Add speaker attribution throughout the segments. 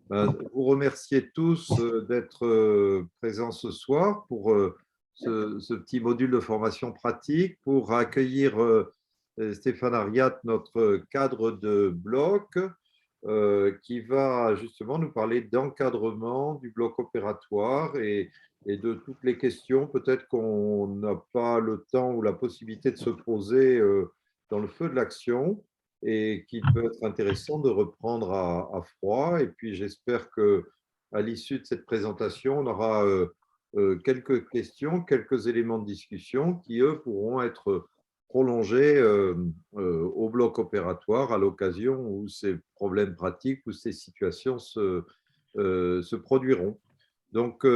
Speaker 1: Vous remercier tous d'être présents ce soir pour ce petit module de formation pratique, pour accueillir Stéphane Ariat, notre cadre de bloc, qui va justement nous parler d'encadrement du bloc opératoire et de toutes les questions peut-être qu'on n'a pas le temps ou la possibilité de se poser dans le feu de l'action et qu'il peut être intéressant de reprendre à froid. Et puis, j'espère qu'à l'issue de cette présentation, on aura quelques questions, quelques éléments de discussion qui, eux, pourront être prolongés au bloc opératoire à l'occasion où ces problèmes pratiques, où ces situations se produiront. Donc,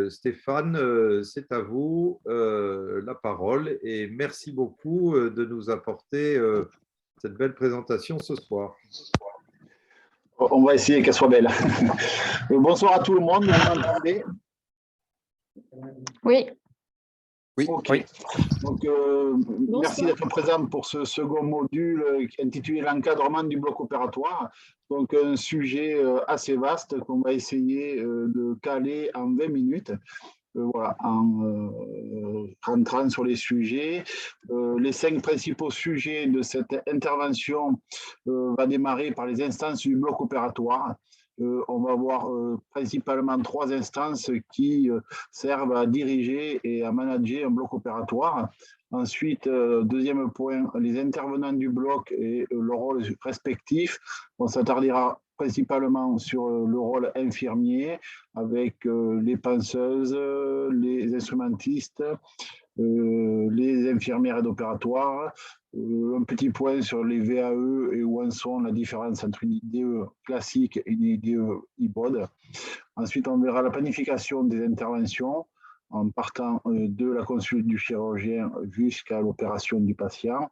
Speaker 1: Stéphane, c'est à vous la parole et merci beaucoup de nous apporter cette belle présentation ce soir.
Speaker 2: On va essayer qu'elle soit belle. Bonsoir à tout le monde, vous m'entendez?
Speaker 3: Oui.
Speaker 4: Oui.
Speaker 2: Ok.
Speaker 4: Oui.
Speaker 2: Donc, merci d'être présent pour ce second module intitulé l'encadrement du bloc opératoire. Donc, un sujet assez vaste qu'on va essayer de caler en 20 minutes. Voilà, en rentrant sur les sujets. Les 5 principaux sujets de cette intervention va démarrer par les instances du bloc opératoire. On va voir principalement 3 instances qui servent à diriger et à manager un bloc opératoire. Ensuite, deuxième point, les intervenants du bloc et leur rôle respectif. On s'attardera principalement sur le rôle infirmier avec les penseuses, les instrumentistes, les infirmières d'opératoire. Un petit point sur les VAE et où en sont la différence entre une IDE classique et une IDE hybride. Ensuite, on verra la planification des interventions en partant de la consulte du chirurgien jusqu'à l'opération du patient.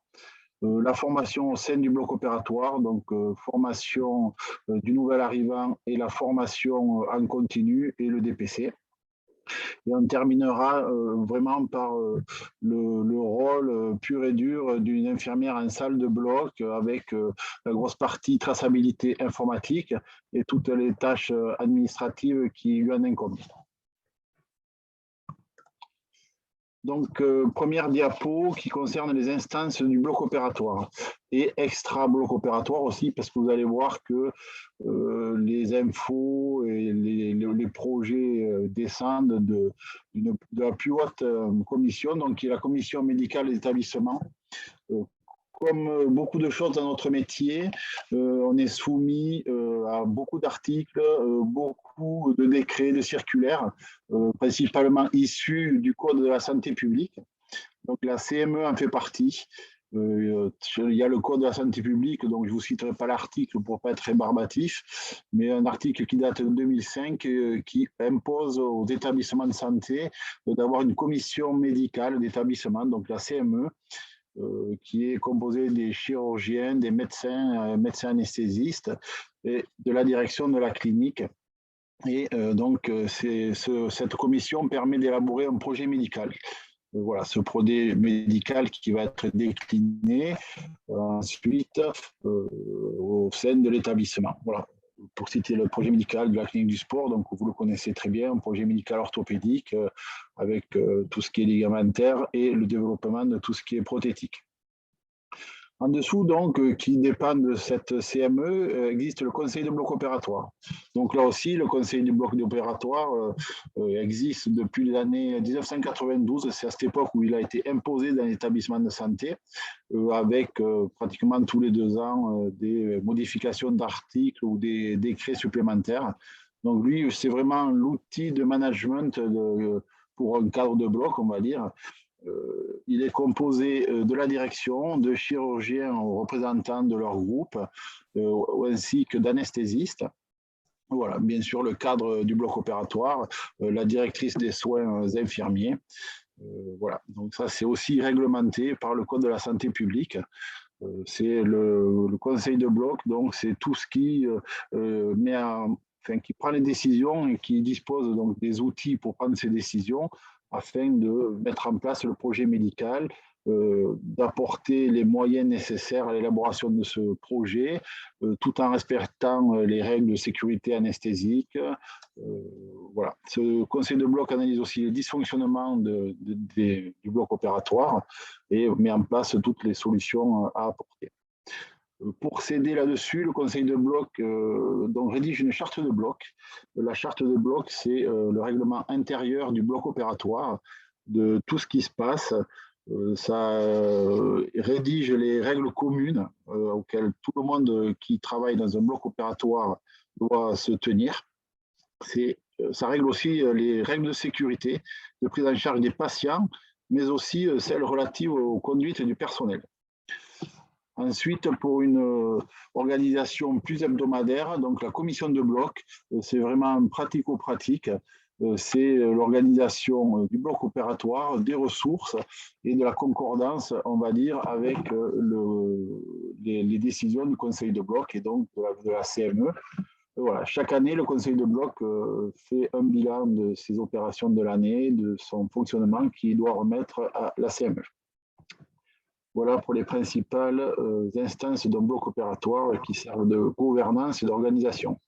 Speaker 2: La formation au sein du bloc opératoire, donc formation du nouvel arrivant et la formation en continu et le DPC. Et on terminera vraiment par le rôle pur et dur d'une infirmière en salle de bloc avec la grosse partie traçabilité informatique et toutes les tâches administratives qui lui en incombent. Donc, première diapo qui concerne les instances du bloc opératoire et extra-bloc opératoire aussi, parce que vous allez voir que les infos et les projets descendent de la plus haute commission, donc qui est la commission médicale des établissements. Comme beaucoup de choses dans notre métier, on est soumis à beaucoup d'articles, beaucoup de décrets, de circulaires, principalement issus du Code de la santé publique. Donc la CME en fait partie. Il y a le Code de la santé publique, donc je ne vous citerai pas l'article pour ne pas être rébarbatif, mais un article qui date de 2005 qui impose aux établissements de santé d'avoir une commission médicale d'établissement, donc la CME, qui est composé des chirurgiens, des médecins, médecins anesthésistes et de la direction de la clinique. Et donc, cette commission permet d'élaborer un projet médical. Voilà, ce projet médical qui va être décliné ensuite au sein de l'établissement. Voilà. Pour citer le projet médical de la clinique du sport, donc vous le connaissez très bien, un projet médical orthopédique avec tout ce qui est ligamentaire et le développement de tout ce qui est prothétique. En dessous, donc, qui dépend de cette CME, existe le conseil de bloc opératoire. Donc là aussi, le conseil du bloc opératoire existe depuis l'année 1992. C'est à cette époque où il a été imposé dans l'établissement de santé, avec pratiquement tous les 2 ans des modifications d'articles ou des décrets supplémentaires. Donc lui, c'est vraiment l'outil de management pour un cadre de bloc, on va dire. Il est composé de la direction, de chirurgiens représentants de leur groupe, ainsi que d'anesthésistes. Voilà, bien sûr, le cadre du bloc opératoire, la directrice des soins infirmiers. Voilà, donc ça, c'est aussi réglementé par le Code de la santé publique. C'est le conseil de bloc, donc c'est tout ce qui qui prend les décisions et qui dispose donc des outils pour prendre ces décisions afin de mettre en place le projet médical d'apporter les moyens nécessaires à l'élaboration de ce projet, tout en respectant les règles de sécurité anesthésique. Voilà. Ce conseil de bloc analyse aussi les dysfonctionnements du bloc opératoire et met en place toutes les solutions à apporter. Pour s'aider là-dessus, le conseil de bloc donc rédige une charte de bloc. La charte de bloc, c'est le règlement intérieur du bloc opératoire, de tout ce qui se passe. Ça rédige les règles communes auxquelles tout le monde qui travaille dans un bloc opératoire doit se tenir. Ça règle aussi les règles de sécurité, de prise en charge des patients, mais aussi celles relatives aux conduites du personnel. Ensuite, pour une organisation plus hebdomadaire, donc la commission de bloc, c'est vraiment pratico-pratique. C'est l'organisation du bloc opératoire, des ressources et de la concordance, on va dire, avec les décisions du conseil de bloc et donc de la CME. Voilà, chaque année, le conseil de bloc fait un bilan de ses opérations de l'année, de son fonctionnement qu'il doit remettre à la CME. Voilà pour les principales instances d'un bloc opératoire qui servent de gouvernance et d'organisation.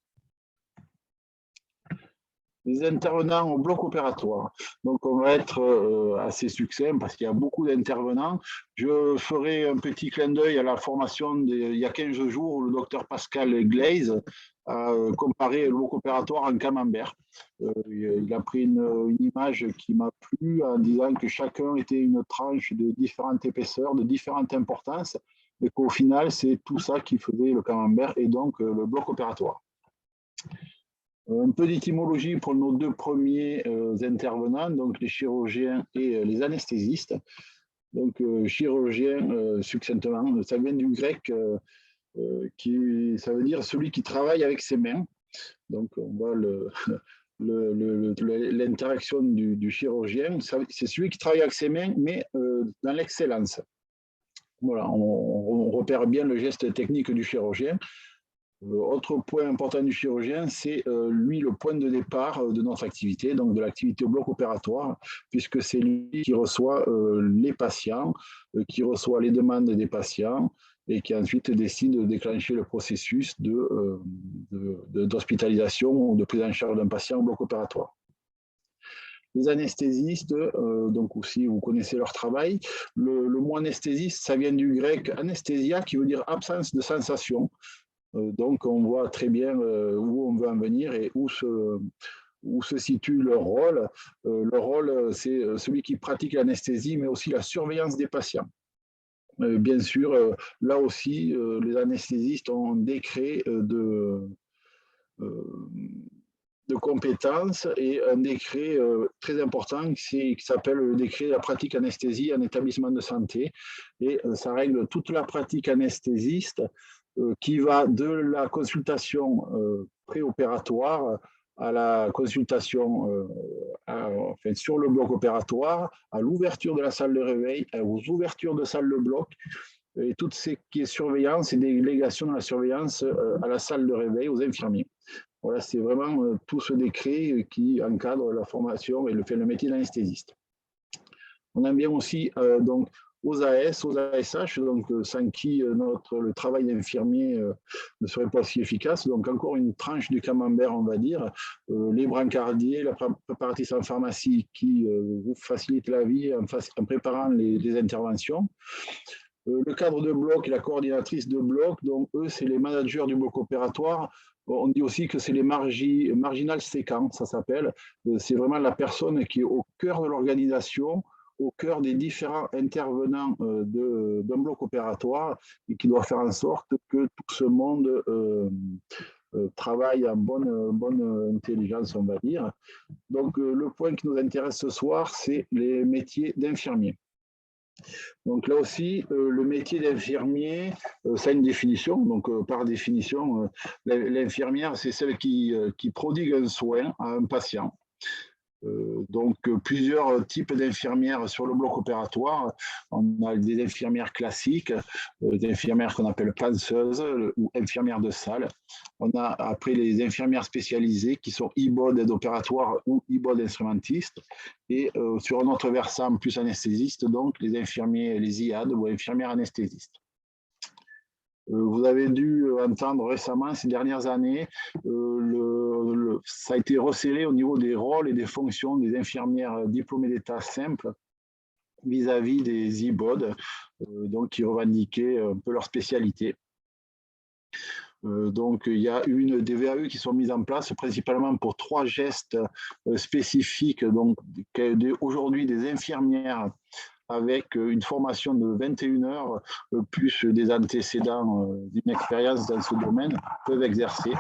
Speaker 2: Les intervenants au bloc opératoire. Donc, on va être assez succinct parce qu'il y a beaucoup d'intervenants. Je ferai un petit clin d'œil à la formation il y a 15 jours où le docteur Pascal Glaise a comparé le bloc opératoire en camembert. Il a pris une image qui m'a plu en disant que chacun était une tranche de différentes épaisseurs, de différentes importances, et qu'au final, c'est tout ça qui faisait le camembert et donc le bloc opératoire. Un peu d'étymologie pour nos deux premiers intervenants, donc les chirurgiens et les anesthésistes. Donc, chirurgien, succinctement, ça vient du grec, ça veut dire celui qui travaille avec ses mains. Donc, on voit l'interaction du chirurgien, c'est celui qui travaille avec ses mains, mais dans l'excellence. Voilà, on repère bien le geste technique du chirurgien. Autre point important du chirurgien, c'est lui le point de départ de notre activité, donc de l'activité au bloc opératoire, puisque c'est lui qui reçoit les patients, qui reçoit les demandes des patients et qui ensuite décide de déclencher le processus d'hospitalisation ou de prise en charge d'un patient au bloc opératoire. Les anesthésistes, donc aussi vous connaissez leur travail. Le mot anesthésiste, ça vient du grec anesthésia, qui veut dire absence de sensation. Donc, on voit très bien où on veut en venir et où se situe leur rôle. Leur rôle, c'est celui qui pratique l'anesthésie, mais aussi la surveillance des patients. Bien sûr, là aussi, les anesthésistes ont un décret de compétences et un décret très important qui s'appelle le décret de la pratique anesthésie en établissement de santé. Et ça règle toute la pratique anesthésiste qui va de la consultation préopératoire à la consultation sur le bloc opératoire, à l'ouverture de la salle de réveil, aux ouvertures de salle de bloc, et tout ce qui est surveillance et délégation de la surveillance à la salle de réveil, aux infirmiers. Voilà, c'est vraiment tout ce décret qui encadre la formation et le métier d'anesthésiste. On en vient aussi donc aux AS, aux ASH, donc sans qui le travail d'infirmier ne serait pas si efficace. Donc encore une tranche du camembert, on va dire, les brancardiers, la préparatrice en pharmacie qui vous facilite la vie en préparant les interventions. Le cadre de bloc et la coordinatrice de bloc, donc eux, c'est les managers du bloc opératoire. On dit aussi que c'est les marginal séquents, ça s'appelle. C'est vraiment la personne qui est au cœur de l'organisation, au cœur des différents intervenants d'un bloc opératoire et qui doit faire en sorte que tout ce monde travaille en bonne intelligence, on va dire. Donc, le point qui nous intéresse ce soir, c'est les métiers d'infirmier. Donc là aussi, le métier d'infirmier, ça a une définition. Donc par définition, l'infirmière, c'est celle qui prodigue un soin à un patient. Donc, plusieurs types d'infirmières sur le bloc opératoire. On a des infirmières classiques, des infirmières qu'on appelle penseuses ou infirmières de salle. On a après les infirmières spécialisées qui sont IBOD aide opératoire ou IBOD instrumentiste. Et sur un autre versant, plus anesthésiste, donc les infirmiers, les IAD ou infirmières anesthésistes. Vous avez dû entendre récemment, ces dernières années, ça a été resserré au niveau des rôles et des fonctions des infirmières diplômées d'État simples vis-à-vis des IBOD, donc qui revendiquaient un peu leur spécialité. Donc, il y a des VAE qui sont mises en place principalement pour 3 gestes spécifiques. Donc, aujourd'hui, des infirmières avec une formation de 21 heures, plus des antécédents d'une expérience dans ce domaine, peuvent exercer,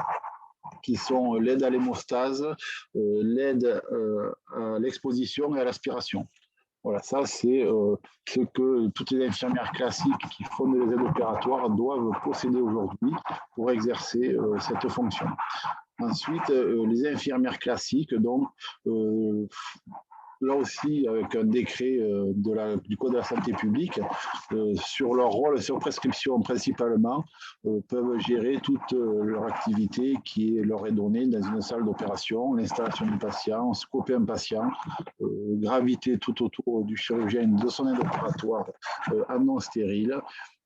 Speaker 2: qui sont l'aide à l'hémostase, l'aide à l'exposition et à l'aspiration. Voilà, ça c'est ce que toutes les infirmières classiques qui font des aides opératoires doivent posséder aujourd'hui pour exercer cette fonction. Ensuite, les infirmières classiques, donc, là aussi, avec un décret du Code de la santé publique, sur leur rôle, sur prescription principalement, peuvent gérer toute leur activité qui leur est donnée dans une salle d'opération, l'installation du patient, scoper un patient, graviter tout autour du chirurgien de son aide opératoire en non stérile,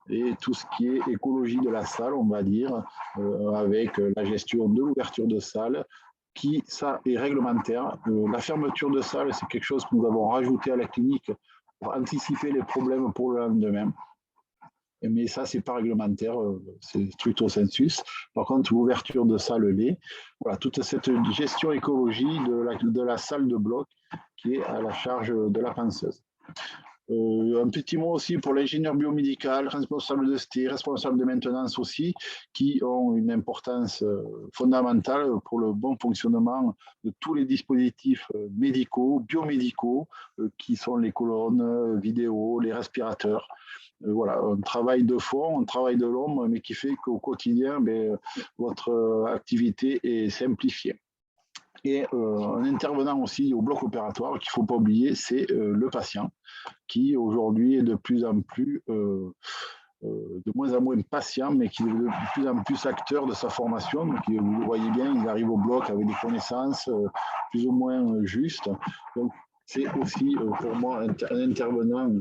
Speaker 2: et tout ce qui est écologie de la salle, on va dire, avec la gestion de l'ouverture de salle, qui, ça, est réglementaire. La fermeture de salle, c'est quelque chose que nous avons rajouté à la clinique pour anticiper les problèmes pour le lendemain. Mais ça, ce n'est pas réglementaire, c'est stricto sensus. Par contre, l'ouverture de salle l'est. Voilà, toute cette gestion écologie de la salle de bloc qui est à la charge de la penseuse. Un petit mot aussi pour l'ingénieur biomédical, responsable de ST, responsable de maintenance aussi, qui ont une importance fondamentale pour le bon fonctionnement de tous les dispositifs médicaux, biomédicaux, qui sont les colonnes vidéo, les respirateurs. Voilà, un travail de fond, un travail de l'ombre, mais qui fait qu'au quotidien, votre activité est simplifiée. Et un intervenant aussi au bloc opératoire qu'il ne faut pas oublier, c'est le patient, qui aujourd'hui est de plus en plus, de moins en moins patient, mais qui est de plus en plus acteur de sa formation. Donc, vous le voyez bien, il arrive au bloc avec des connaissances plus ou moins justes. Donc, c'est aussi pour moi un intervenant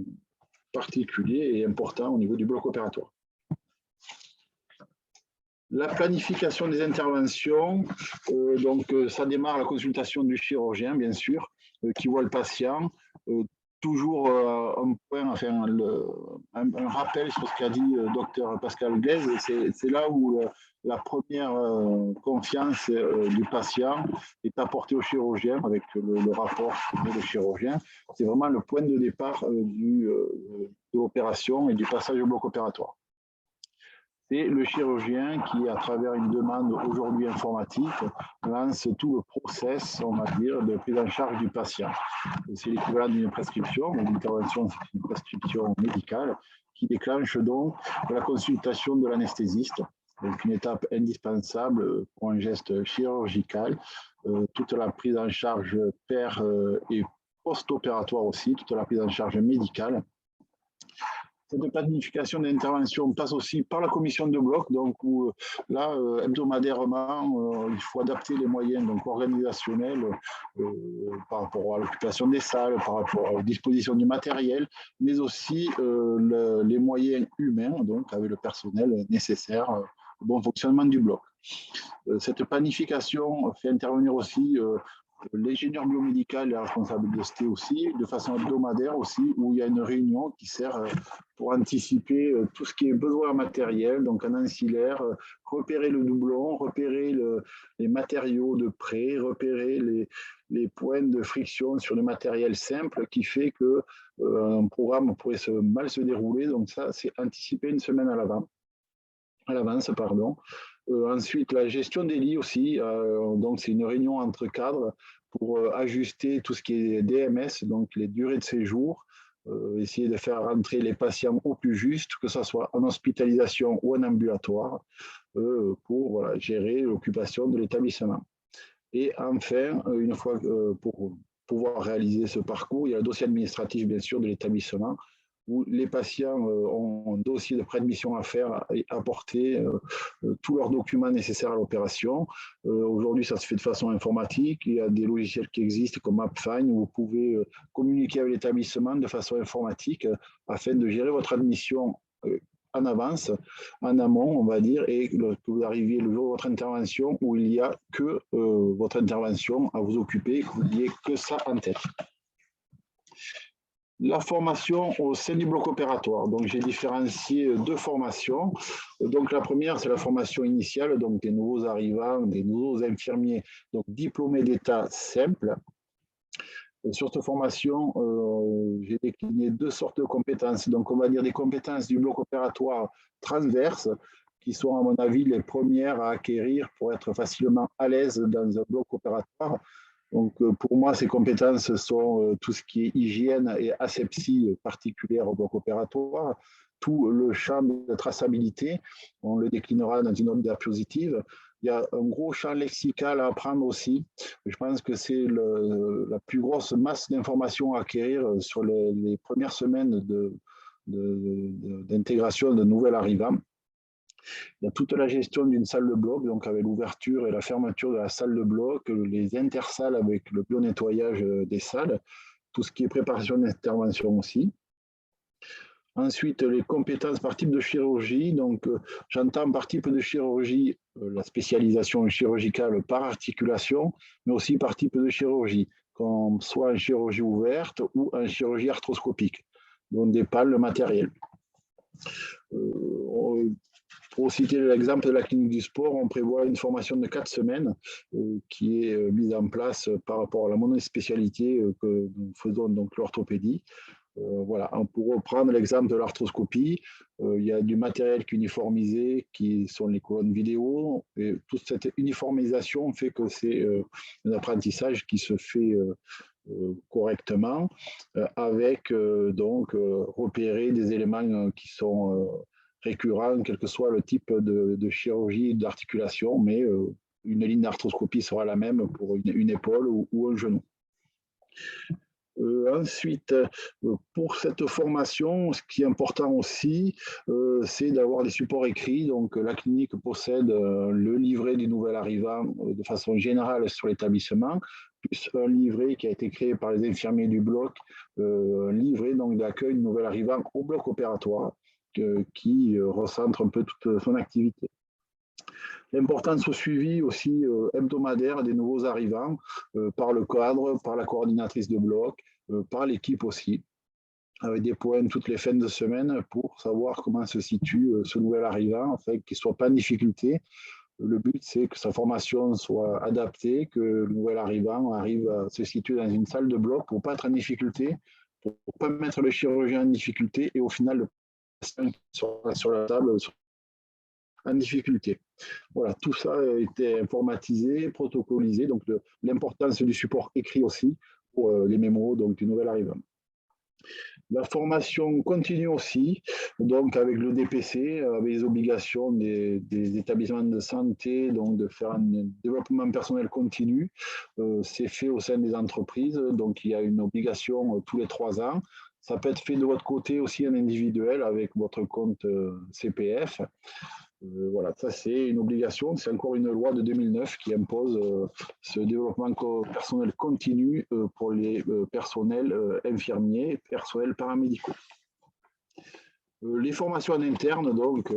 Speaker 2: particulier et important au niveau du bloc opératoire. La planification des interventions, donc ça démarre à la consultation du chirurgien, bien sûr, qui voit le patient. Toujours un point, enfin, un rappel sur ce qu'a dit le docteur Pascal Guèze, c'est là où la première confiance du patient est apportée au chirurgien avec le rapport du chirurgien. C'est vraiment le point de départ de l'opération et du passage au bloc opératoire. C'est le chirurgien qui, à travers une demande aujourd'hui informatique, lance tout le process, on va dire, de prise en charge du patient. C'est l'équivalent d'une prescription, une intervention, c'est une prescription médicale qui déclenche donc la consultation de l'anesthésiste, donc une étape indispensable pour un geste chirurgical, toute la prise en charge et post-opératoire aussi, toute la prise en charge médicale. Cette planification d'intervention passe aussi par la commission de bloc, donc où là, hebdomadairement, il faut adapter les moyens donc, organisationnels par rapport à l'occupation des salles, par rapport aux dispositions du matériel, mais aussi les moyens humains, donc avec le personnel nécessaire au bon fonctionnement du bloc. Cette planification fait intervenir aussi l'ingénieur biomédical est responsable de ST aussi, de façon hebdomadaire aussi, où il y a une réunion qui sert pour anticiper tout ce qui est besoin matériel, donc en ancillaire, repérer le doublon, repérer les matériaux de prêt, repérer les points de friction sur le matériel simple qui fait qu'un programme pourrait mal se dérouler. Donc ça, c'est anticiper une semaine à l'avance. Ensuite, la gestion des lits aussi, donc c'est une réunion entre cadres pour ajuster tout ce qui est DMS, donc les durées de séjour, essayer de faire rentrer les patients au plus juste, que ce soit en hospitalisation ou en ambulatoire, pour gérer l'occupation de l'établissement. Et enfin, une fois pour pouvoir réaliser ce parcours. Il y a le dossier administratif, bien sûr, de l'établissement, où les patients ont un dossier de préadmission à faire et apporter tous leurs documents nécessaires à l'opération. Aujourd'hui, ça se fait de façon informatique. Il y a des logiciels qui existent comme AppFind où vous pouvez communiquer avec l'établissement de façon informatique afin de gérer votre admission en avance, en amont, on va dire, et lorsque vous arriviez le jour de votre intervention où il n'y a que votre intervention à vous occuper, que vous n'ayez que ça en tête. La formation au sein du bloc opératoire. Donc, j'ai différencié deux formations. Donc, la première, c'est la formation initiale, donc des nouveaux arrivants, des nouveaux infirmiers, donc diplômés d'État simple. Sur cette formation, j'ai décliné deux sortes de compétences. Donc, on va dire des compétences du bloc opératoire transverse, qui sont, à mon avis, les premières à acquérir pour être facilement à l'aise dans un bloc opératoire. Donc, pour moi, ces compétences sont tout ce qui est hygiène et asepsie particulière au bloc opératoire, tout le champ de traçabilité, on le déclinera dans une autre diapositive. Il y a un gros champ lexical à apprendre aussi. Je pense que c'est la plus grosse masse d'informations à acquérir sur les premières semaines d'intégration de nouvel arrivant. Il y a toute la gestion d'une salle de bloc, donc avec l'ouverture et la fermeture de la salle de bloc, les intersalles avec le bio-nettoyage des salles, tout ce qui est préparation d'intervention aussi. Ensuite, les compétences par type de chirurgie. Donc, j'entends par type de chirurgie la spécialisation chirurgicale par articulation, mais aussi par type de chirurgie, comme soit en chirurgie ouverte ou en chirurgie arthroscopique, dont dépend le matériel. Pour citer l'exemple de la clinique du sport, on prévoit une formation de 4 semaines qui est mise en place par rapport à la monospécialité que nous faisons, donc l'orthopédie. Voilà, pour reprendre l'exemple de l'arthroscopie, il y a du matériel qui est uniformisé, qui sont les colonnes vidéo, et toute cette uniformisation fait que c'est un apprentissage qui se fait correctement, avec donc repérer des éléments qui sont récurrents, quel que soit le type de chirurgie d'articulation, mais une ligne d'arthroscopie sera la même pour une épaule ou un genou. Ensuite, pour cette formation, ce qui est important aussi, c'est d'avoir des supports écrits. Donc, la clinique possède le livret du nouvel arrivant de façon générale sur l'établissement, plus un livret qui a été créé par les infirmiers du bloc, un livret d'accueil du nouvel arrivant au bloc opératoire, qui recentre un peu toute son activité. L'importance au suivi aussi hebdomadaire des nouveaux arrivants par le cadre, par la coordinatrice de bloc, par l'équipe aussi, avec des points toutes les fins de semaine pour savoir comment se situe ce nouvel arrivant, afin qu'il ne soit pas en difficulté. Le but, c'est que sa formation soit adaptée, que le nouvel arrivant arrive à se situer dans une salle de bloc pour ne pas être en difficulté, pour ne pas mettre le chirurgien en difficulté et au final, le patient qui sera sur la table en difficulté. Voilà, tout ça a été informatisé, protocolisé, donc l'importance du support écrit aussi pour les mémos donc, du nouvel arrivant. La formation continue aussi, donc avec le DPC, avec les obligations des établissements de santé, donc de faire un développement personnel continu. C'est fait au sein des entreprises, donc il y a une obligation tous les 3 ans. Ça peut être fait de votre côté aussi en individuel avec votre compte CPF. Voilà, ça c'est une obligation, c'est encore une loi de 2009 qui impose ce développement personnel continu pour les personnels infirmiers, personnels paramédicaux. Les formations en interne, donc,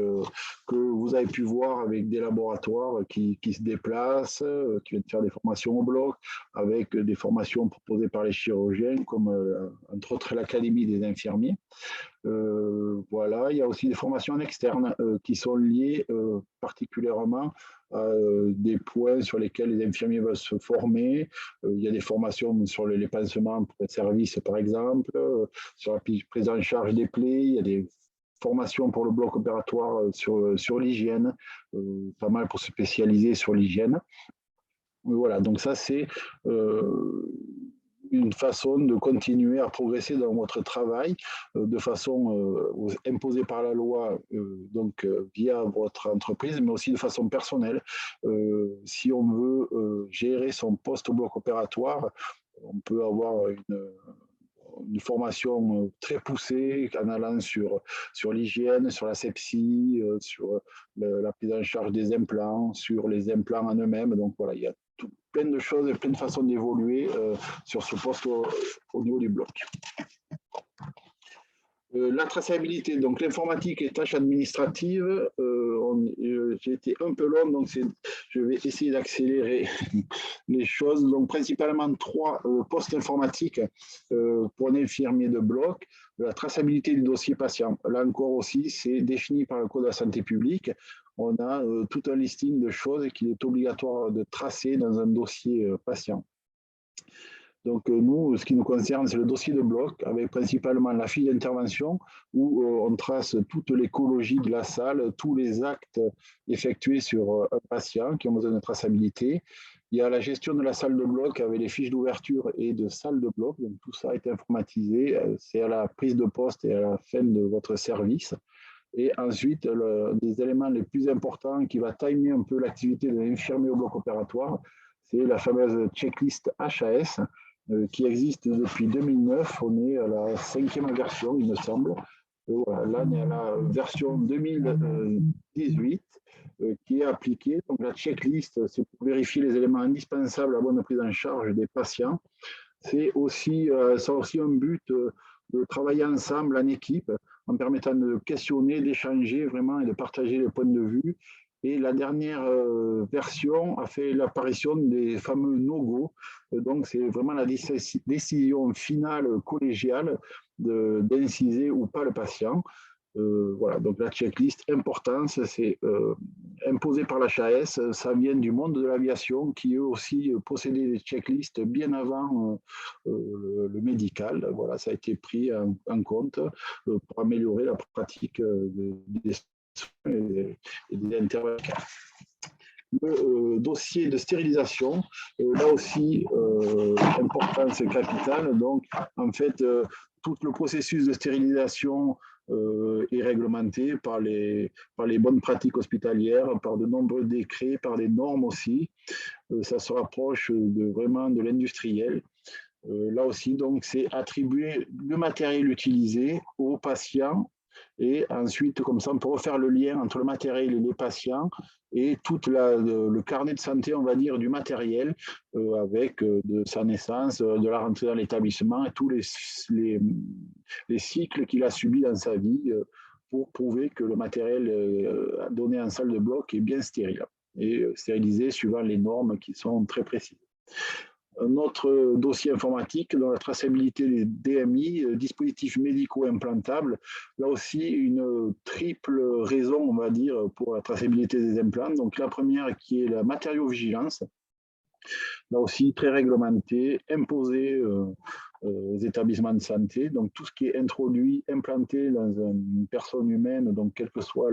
Speaker 2: que vous avez pu voir avec des laboratoires qui se déplacent, qui viennent faire des formations au bloc, avec des formations proposées par les chirurgiens, comme entre autres l'Académie des infirmiers. Voilà, il y a aussi des formations en externe qui sont liées particulièrement à des points sur lesquels les infirmiers veulent se former. Il y a des formations sur les pansements pour être service, par exemple, sur la prise en charge des plaies. Il y a des formations pour le bloc opératoire sur l'hygiène, pas mal pour se spécialiser sur l'hygiène. Voilà, donc ça c'est une façon de continuer à progresser dans votre travail de façon imposée par la loi, donc via votre entreprise, mais aussi de façon personnelle. Si on veut gérer son poste au bloc opératoire, On peut avoir une formation très poussée en allant sur l'hygiène, sur l'asepsie, sur la prise en charge des implants, sur les implants en eux-mêmes. Donc voilà, il y a plein de choses et plein de façons d'évoluer sur ce poste au niveau du bloc. La traçabilité, donc l'informatique et tâches administratives, j'ai été un peu long, donc je vais essayer d'accélérer les choses. Donc principalement 3 postes informatiques pour un infirmier de bloc. La traçabilité du dossier patient, là encore aussi, c'est défini par le Code de la santé publique. On a tout un listing de choses qu'il est obligatoire de tracer dans un dossier patient. Donc nous, ce qui nous concerne, c'est le dossier de bloc, avec principalement la fiche d'intervention, où on trace toute l'écologie de la salle, tous les actes effectués sur un patient qui ont besoin de traçabilité. Il y a la gestion de la salle de bloc avec les fiches d'ouverture et de salle de bloc. Donc tout ça est informatisé, c'est à la prise de poste et à la fin de votre service. Et ensuite, des éléments les plus importants qui va timer un peu l'activité de l'infirmier au bloc opératoire, c'est la fameuse checklist HAS, qui existe depuis 2009. On est à la 5e version, il me semble. Voilà, là, on est à la version 2018 qui est appliquée. Donc, la checklist, c'est pour vérifier les éléments indispensables à la bonne prise en charge des patients. C'est aussi, ça a aussi un but de travailler ensemble en équipe en permettant de questionner, d'échanger vraiment et de partager les points de vue. Et la dernière version a fait l'apparition des fameux no-go. Donc, c'est vraiment la décision finale collégiale d'inciser ou pas le patient. Voilà, donc la checklist, importance, c'est imposé par l'HAS, ça vient du monde de l'aviation qui eux aussi possédait des checklists bien avant le médical. Voilà, ça a été pris en compte pour améliorer la pratique des soins et des interventions. Le dossier de stérilisation, là aussi, importance capitale. Donc, en fait, tout le processus de stérilisation est réglementé par les bonnes pratiques hospitalières, par de nombreux décrets, par des normes aussi. Ça se rapproche vraiment de l'industriel. Là aussi, donc, c'est attribuer le matériel utilisé aux patients. Et ensuite, comme ça, on peut refaire le lien entre le matériel et les patients et tout le carnet de santé, on va dire, du matériel avec de sa naissance, de la rentrée dans l'établissement et tous les cycles qu'il a subis dans sa vie pour prouver que le matériel donné en salle de bloc est bien stérile et stérilisé suivant les normes qui sont très précises. Un autre dossier informatique dans la traçabilité des DMI, dispositifs médicaux implantables. Là aussi, une triple raison, on va dire, pour la traçabilité des implants. Donc, la première qui est la matériaux-vigilance. Là aussi, très réglementé, imposé aux établissements de santé. Donc, tout ce qui est introduit, implanté dans une personne humaine, donc quel que soit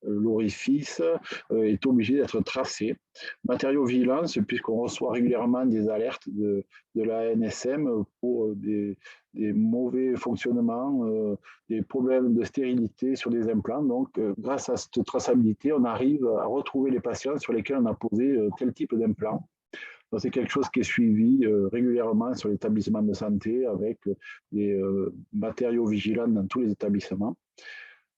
Speaker 2: l'orifice est obligé d'être tracé. Matériaux-vigilance, puisqu'on reçoit régulièrement des alertes de l'ANSM pour des mauvais fonctionnements, des problèmes de stérilité sur des implants. Donc, grâce à cette traçabilité, on arrive à retrouver les patients sur lesquels on a posé tel type d'implant. C'est quelque chose qui est suivi régulièrement sur l'établissement de santé avec des matériaux vigilants dans tous les établissements.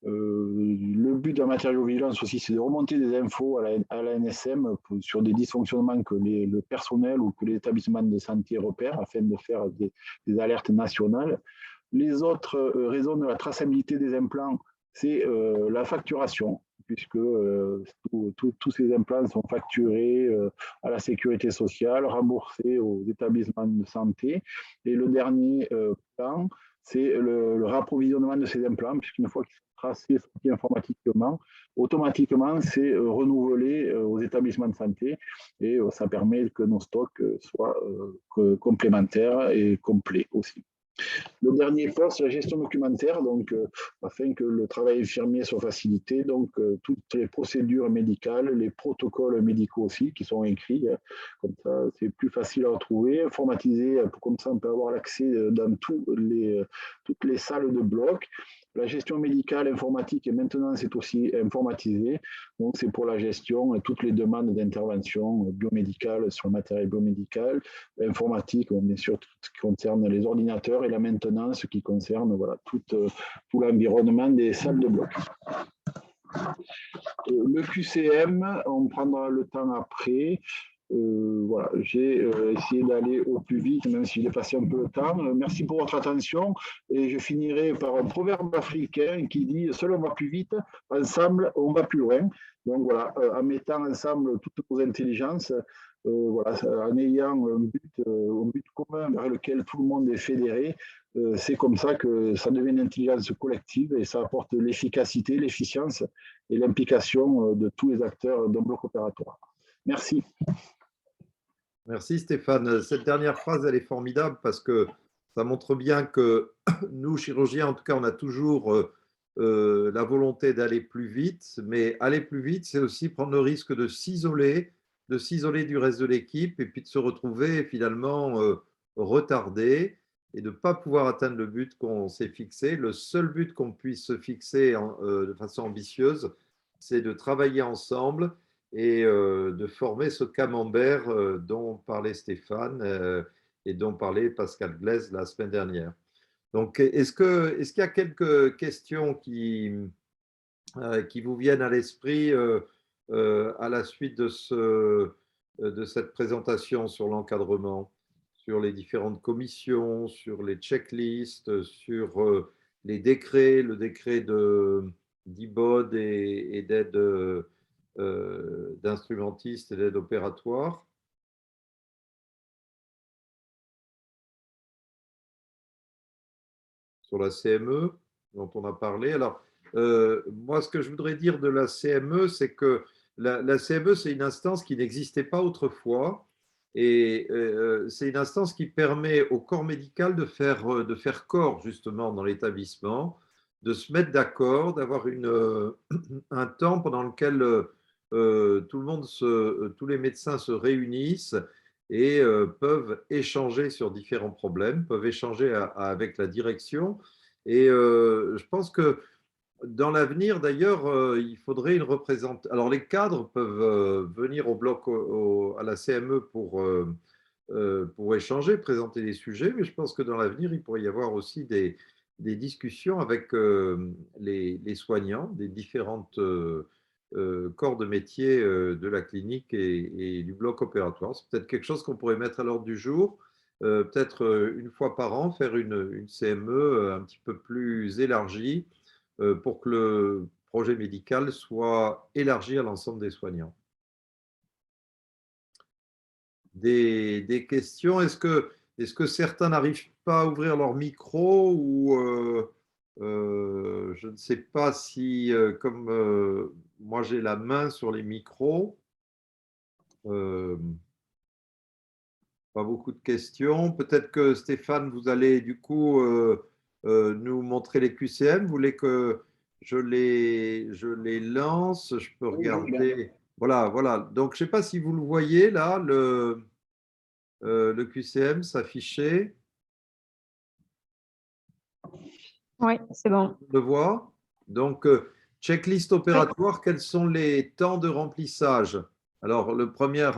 Speaker 2: Le but de la matériaux-vigilance aussi, c'est de remonter des infos à la NSM sur des dysfonctionnements que le personnel ou que les établissements de santé repèrent afin de faire des alertes nationales. Les autres raisons de la traçabilité des implants, c'est la facturation, puisque tous ces implants sont facturés à la sécurité sociale, remboursés aux établissements de santé. Et le dernier plan, c'est le rapprovisionnement de ces implants, puisqu'une fois qu'ils sont tracés, sortis informatiquement, automatiquement, c'est renouvelé aux établissements de santé et ça permet que nos stocks soient complémentaires et complets aussi. Le dernier point, c'est la gestion documentaire, donc afin que le travail infirmier soit facilité, donc toutes les procédures médicales, les protocoles médicaux aussi qui sont écrits, comme ça c'est plus facile à retrouver, informatisé, comme ça on peut avoir l'accès dans toutes les salles de bloc. La gestion médicale, informatique et maintenant c'est aussi informatisé. Donc c'est pour la gestion et toutes les demandes d'intervention biomédicale sur le matériel biomédical, informatique, bien sûr tout ce qui concerne les ordinateurs et la maintenance, ce qui concerne voilà, tout l'environnement des salles de bloc. Le QCM, on prendra le temps après. Voilà, j'ai essayé d'aller au plus vite, même si j'ai passé un peu le temps. Merci pour votre attention. Et je finirai par un proverbe africain qui dit « Seul on va plus vite, ensemble on va plus loin ». Donc voilà, en mettant ensemble toutes nos intelligences, voilà, en ayant un but commun vers lequel tout le monde est fédéré, c'est comme ça que ça devient une intelligence collective et ça apporte l'efficacité, l'efficience et l'implication de tous les acteurs d'un bloc opératoire. Merci.
Speaker 1: Merci Stéphane. Cette dernière phrase, elle est formidable parce que ça montre bien que nous, chirurgiens, en tout cas, on a toujours la volonté d'aller plus vite, mais aller plus vite, c'est aussi prendre le risque de s'isoler du reste de l'équipe et puis de se retrouver finalement retardé et de ne pas pouvoir atteindre le but qu'on s'est fixé. Le seul but qu'on puisse se fixer de façon ambitieuse, c'est de travailler ensemble et de former ce camembert dont parlait Stéphane et dont parlait Pascal Glaise la semaine dernière. Donc, est-ce qu'il y a quelques questions qui vous viennent à l'esprit à la suite de cette présentation sur l'encadrement, sur les différentes commissions, sur les checklists, sur les décrets, le décret d'IBOD et d'aide d'instrumentistes et d'aide opératoire? Sur la CME dont on a parlé. Alors, moi, ce que je voudrais dire de la CME, c'est que la CME, c'est une instance qui n'existait pas autrefois. Et c'est une instance qui permet au corps médical de faire corps, justement, dans l'établissement, de se mettre d'accord, d'avoir un temps pendant lequel tous les médecins se réunissent et peuvent échanger sur différents problèmes, peuvent échanger avec la direction. Et je pense que dans l'avenir, d'ailleurs, il faudrait une représentation. Alors, les cadres peuvent venir au bloc, à la CME pour échanger, présenter des sujets, mais je pense que dans l'avenir, il pourrait y avoir aussi des discussions avec les soignants des différentes corps de métier de la clinique et du bloc opératoire. C'est peut-être quelque chose qu'on pourrait mettre à l'ordre du jour, peut-être une fois par an, faire une CME un petit peu plus élargie pour que le projet médical soit élargi à l'ensemble des soignants. Des questions? Est-ce que certains n'arrivent pas à ouvrir leur micro ou je ne sais pas si, comme moi j'ai la main sur les micros, pas beaucoup de questions. Peut-être que Stéphane, vous allez du coup nous montrer les QCM. Vous voulez que je les lance? Je peux regarder. Voilà, voilà. Donc, je ne sais pas si vous le voyez là, le QCM s'afficher.
Speaker 3: Oui, c'est bon.
Speaker 1: On le voit. Donc, checklist opératoire, quels sont les temps de remplissage? Alors, le premier,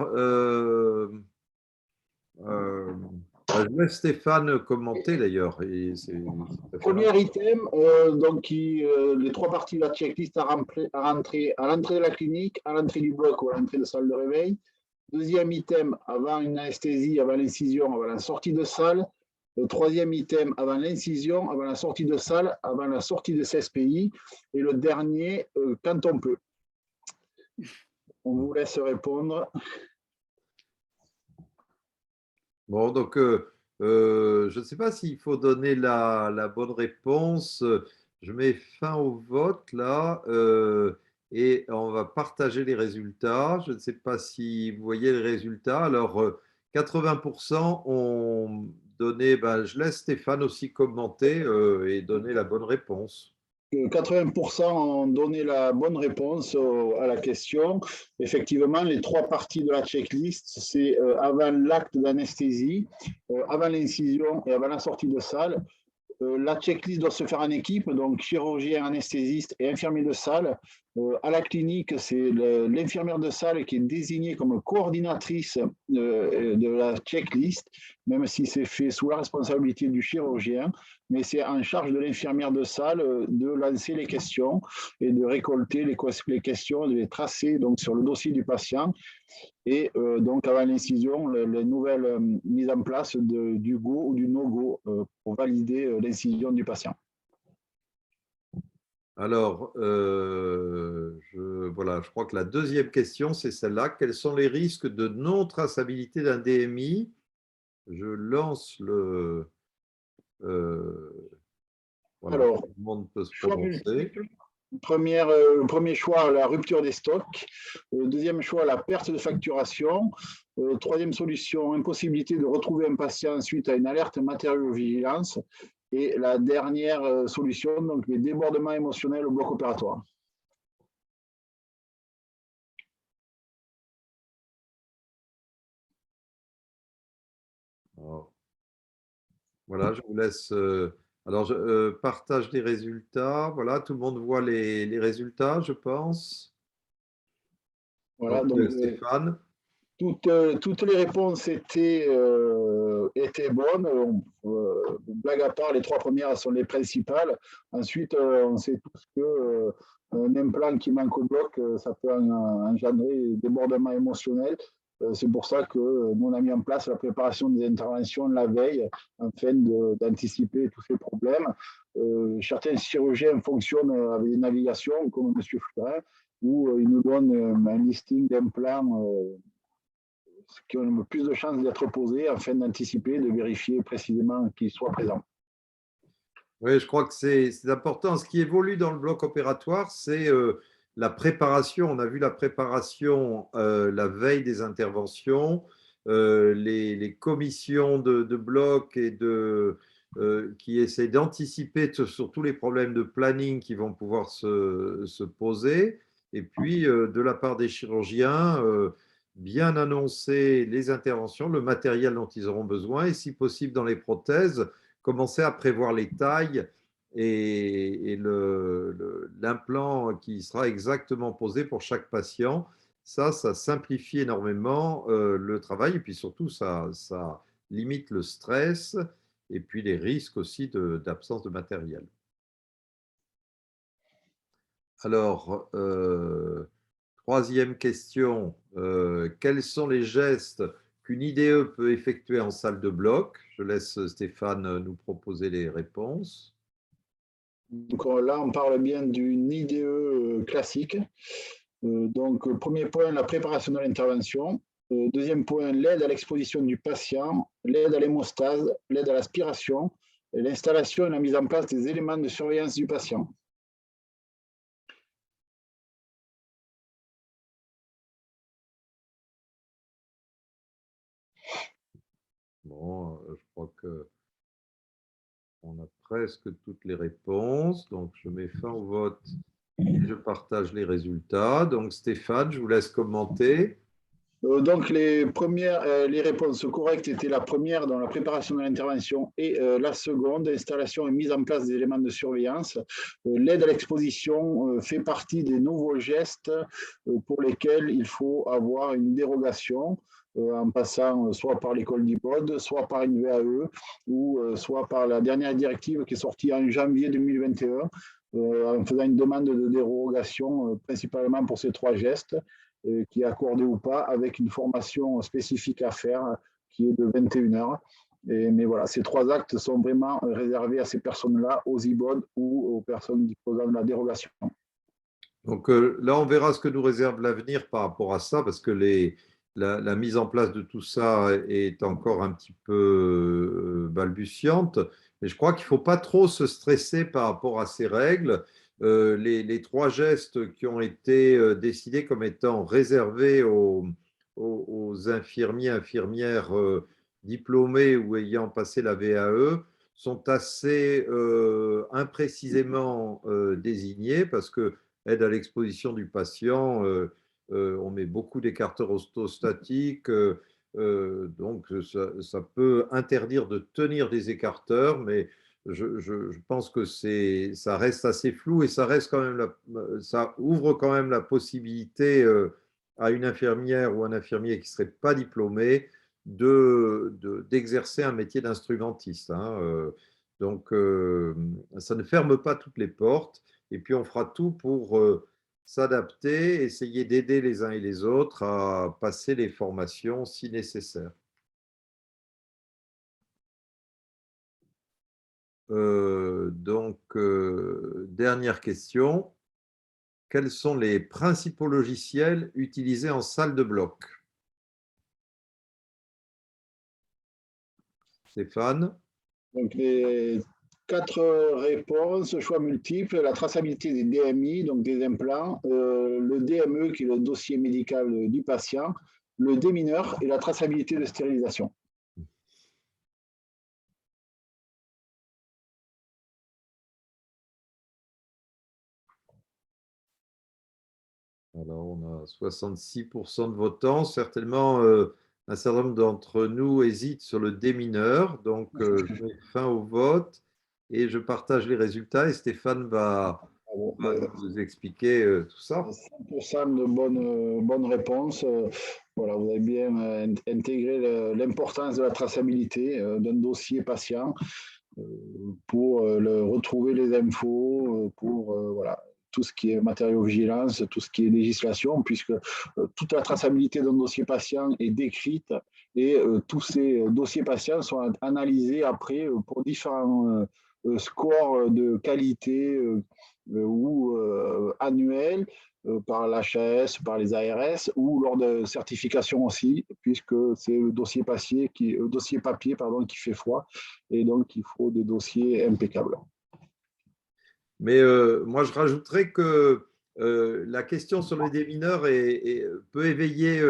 Speaker 1: je laisse Stéphane commenter d'ailleurs.
Speaker 2: Premier item, donc les trois parties de la checklist à rentrer à l'entrée de la clinique, à l'entrée du bloc ou à l'entrée de salle de réveil. Deuxième item, avant une anesthésie, avant l'incision, avant la sortie de salle. Le troisième item, avant l'incision, avant la sortie de salle, avant la sortie de CSPI. Et le dernier, quand on peut. On vous laisse répondre.
Speaker 1: Bon, donc, je ne sais pas s'il faut donner la bonne réponse. Je mets fin au vote là et on va partager les résultats. Je ne sais pas si vous voyez les résultats. Alors, 80% ont donné, ben, je laisse Stéphane aussi commenter et donner la bonne réponse.
Speaker 2: 80% ont donné la bonne réponse à la question. Effectivement, les trois parties de la checklist, c'est avant l'acte d'anesthésie, avant l'incision et avant la sortie de salle. La checklist doit se faire en équipe, donc chirurgien, anesthésiste et infirmier de salle. À la clinique, c'est l'infirmière de salle qui est désignée comme coordinatrice de la checklist, même si c'est fait sous la responsabilité du chirurgien, mais c'est en charge de l'infirmière de salle de lancer les questions et de récolter les questions, de les tracer donc, sur le dossier du patient. Et donc, avant l'incision, les nouvelles mises en place du go ou du no-go pour valider l'incision du patient.
Speaker 1: Alors, voilà, je crois que la deuxième question, c'est celle-là. Quels sont les risques de non-traçabilité d'un DMI? Je lance le… voilà,
Speaker 2: Alors,
Speaker 1: tout le monde peut se
Speaker 2: choix
Speaker 1: prononcer.
Speaker 2: multiple. Premier choix, la rupture des stocks. Deuxième choix, la perte de facturation. Troisième solution, impossibilité de retrouver un patient suite à une alerte matériaux-vigilance. Et la dernière solution, donc les débordements émotionnels au bloc opératoire.
Speaker 1: Alors, voilà, je vous laisse… alors, je partage les résultats. Voilà, tout le monde voit les résultats, je pense.
Speaker 2: Voilà,
Speaker 1: Donc,
Speaker 2: donc
Speaker 1: Stéphane.
Speaker 2: toutes les réponses étaient bonnes. Blague à part, les trois premières sont les principales. Ensuite, on sait tous que un implant qui manque au bloc, ça peut engendrer des débordements émotionnels. C'est pour ça que nous, on a mis en place la préparation des interventions la veille afin d'anticiper tous ces problèmes. Certains chirurgiens fonctionnent avec des navigations, comme M. Fleurin, où ils nous donnent un listing d'implants qui ont le plus de chances d'être posés afin d'anticiper, de vérifier précisément qu'ils soient présents.
Speaker 1: Oui, je crois que c'est important. Ce qui évolue dans le bloc opératoire, c'est la préparation. On a vu la préparation la veille des interventions, les commissions de bloc et qui essaient d'anticiper sur tous les problèmes de planning qui vont pouvoir se poser. Et puis, de la part des chirurgiens, bien annoncer les interventions, le matériel dont ils auront besoin et, si possible, dans les prothèses, commencer à prévoir les tailles et l'implant qui sera exactement posé pour chaque patient. Ça simplifie énormément le travail et puis surtout, ça limite le stress et puis les risques aussi d'absence de matériel. Alors, troisième question, quels sont les gestes qu'une IDE peut effectuer en salle de bloc? Je laisse Stéphane nous proposer les réponses.
Speaker 2: Donc là, on parle bien d'une IDE classique. Donc, premier point, la préparation de l'intervention. Deuxième point, l'aide à l'exposition du patient, l'aide à l'hémostase, l'aide à l'aspiration, l'installation et la mise en place des éléments de surveillance du patient.
Speaker 1: Bon, je crois qu'on a presque toutes les réponses. Donc, je mets fin au vote et je partage les résultats. Donc, Stéphane, je vous laisse commenter.
Speaker 2: Donc, les réponses correctes étaient la première dans la préparation de l'intervention et la seconde, installation et mise en place des éléments de surveillance. L'aide à l'exposition fait partie des nouveaux gestes pour lesquels il faut avoir une dérogation en passant soit par l'école d'IPOD, soit par une VAE ou soit par la dernière directive qui est sortie en janvier 2021 en faisant une demande de dérogation principalement pour ces trois gestes, qui est accordé ou pas, avec une formation spécifique à faire qui est de 21 heures. Mais voilà, ces trois actes sont vraiment réservés à ces personnes-là, aux IBOD ou aux personnes disposant de la dérogation.
Speaker 1: Donc là, on verra ce que nous réserve l'avenir par rapport à ça, parce que la mise en place de tout ça est encore un petit peu balbutiante. Mais je crois qu'il ne faut pas trop se stresser par rapport à ces règles. Les trois gestes qui ont été décidés comme étant réservés aux infirmiers, infirmières diplômés ou ayant passé la VAE sont assez imprécisément désignés, parce que aide à l'exposition du patient, on met beaucoup d'écarteurs orthostatiques, donc ça peut interdire de tenir des écarteurs, mais je pense que ça reste assez flou et ça ouvre quand même la possibilité à une infirmière ou un infirmier qui ne serait pas diplômé d'exercer un métier d'instrumentiste, hein. Donc, ça ne ferme pas toutes les portes. Et puis, on fera tout pour s'adapter, essayer d'aider les uns et les autres à passer les formations si nécessaire. Dernière question. Quels sont les principaux logiciels utilisés en salle de bloc? Stéphane?
Speaker 2: Donc, les 4 réponses, choix multiples, la traçabilité des DMI, donc des implants, le DME, qui est le dossier médical du patient, le démineur et la traçabilité de stérilisation.
Speaker 1: Alors, on a 66% de votants. Certainement, un certain nombre d'entre nous hésitent sur le démineur. Donc, je mets fin au vote et je partage les résultats. Et Stéphane va nous expliquer tout ça.
Speaker 2: 100% de bonnes réponses. Voilà, vous avez bien intégré l'importance de la traçabilité d'un dossier patient pour retrouver les infos, pour voilà, tout ce qui est matériaux-vigilance, tout ce qui est législation, puisque toute la traçabilité d'un dossier patient est décrite et tous ces dossiers patients sont analysés après pour différents scores de qualité ou annuels par l'HAS, par les ARS ou lors de certification aussi, puisque c'est le dossier papier qui fait foi et donc il faut des dossiers impeccables.
Speaker 1: Mais moi, je rajouterais que la question sur le démineur peut éveiller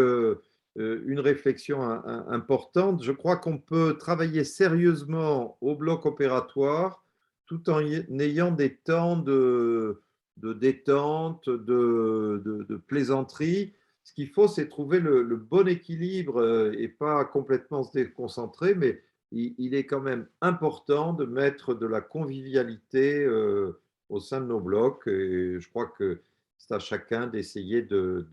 Speaker 1: une réflexion importante. Je crois qu'on peut travailler sérieusement au bloc opératoire tout en ayant des temps de détente, de plaisanterie. Ce qu'il faut, c'est trouver le bon équilibre et pas complètement se déconcentrer, mais il est quand même important de mettre de la convivialité au sein de nos blocs. Et je crois que c'est à chacun d'essayer de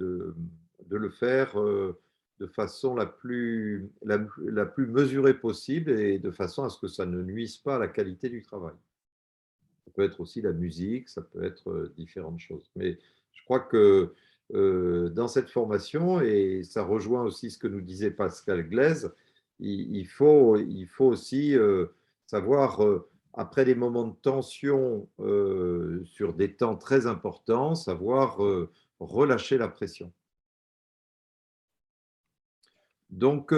Speaker 1: le faire de façon la plus mesurée possible et de façon à ce que ça ne nuise pas à la qualité du travail. Ça peut être aussi la musique, ça peut être différentes choses. Mais je crois que dans cette formation, et ça rejoint aussi ce que nous disait Pascal Glaise, il faut aussi savoir, après des moments de tension sur des temps très importants, savoir relâcher la pression. Donc,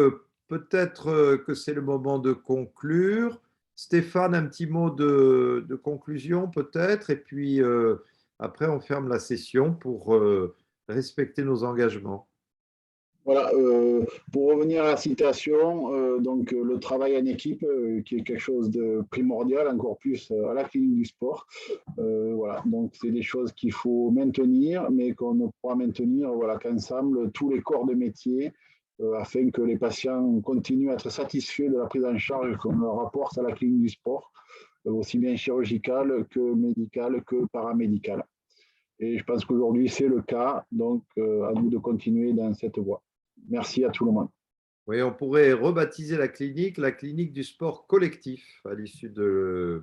Speaker 1: peut-être que c'est le moment de conclure. Stéphane, un petit mot de conclusion peut-être, et puis après on ferme la session pour respecter nos engagements.
Speaker 2: Voilà, pour revenir à la citation, donc le travail en équipe, qui est quelque chose de primordial, encore plus à la clinique du sport. Voilà, donc c'est des choses qu'il faut maintenir, mais qu'on ne pourra maintenir voilà, qu'ensemble, tous les corps de métier, afin que les patients continuent à être satisfaits de la prise en charge qu'on leur apporte à la clinique du sport, aussi bien chirurgicale que médicale que paramédicale. Et je pense qu'aujourd'hui, c'est le cas, donc à nous de continuer dans cette voie. Merci à tout le monde.
Speaker 1: Oui, on pourrait rebaptiser la clinique du sport collectif à l'issue de…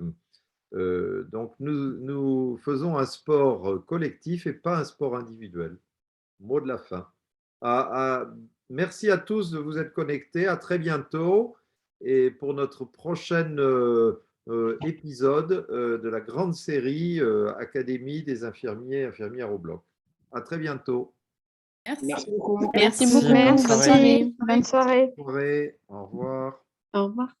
Speaker 1: donc, nous faisons un sport collectif et pas un sport individuel. Mot de la fin. Merci à tous de vous être connectés. À très bientôt. Et pour notre prochain épisode de la grande série Académie des infirmiers et infirmières au bloc. À très bientôt.
Speaker 2: Merci beaucoup.
Speaker 3: Merci beaucoup.
Speaker 4: Bonne soirée.
Speaker 3: Bonne soirée.
Speaker 1: Bonne soirée. Au revoir.
Speaker 3: Au revoir.